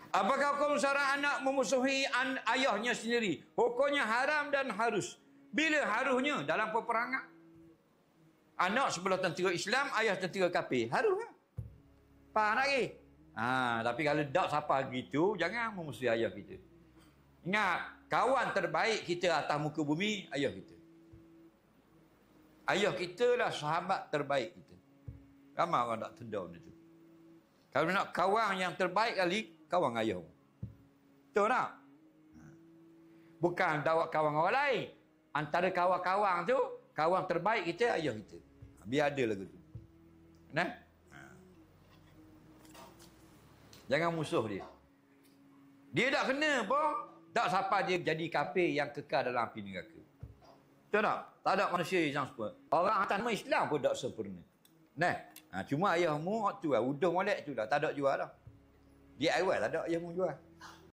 Apakah hukum seorang anak memusuhi ayahnya sendiri? Hukumnya haram dan harus. Bila harusnya? Dalam peperangan. Anak sebelah tentera Islam, ayah tentera kafir. Harusnya. Faham lagi? Tapi kalau tak siapa gitu, jangan memusuhi ayah kita. Ingat, kawan terbaik kita atas muka bumi, ayah kita. Ayah kita lah sahabat terbaik kita. Ramai orang tak terdaun itu. Kalau nak kawan yang terbaik kali, kawan ayah. Betul tak? Bukan kawan orang lain. Antara kawan-kawan tu, kawan terbaik kita, ayah kita. Biar ada lagu tu. Nah? Jangan musuh dia. Dia tak kena pun, tak siapa dia jadi kafir yang kekal dalam api neraka. Betul tak? Tak ada manusia yang sempurna. Orang atas nama Islam pun tak sempurna. Nah? Cuma ayahmu tu lah, udah molek tu lah. Tak ada jual dah. Dia awal tak ada ayahmu jual.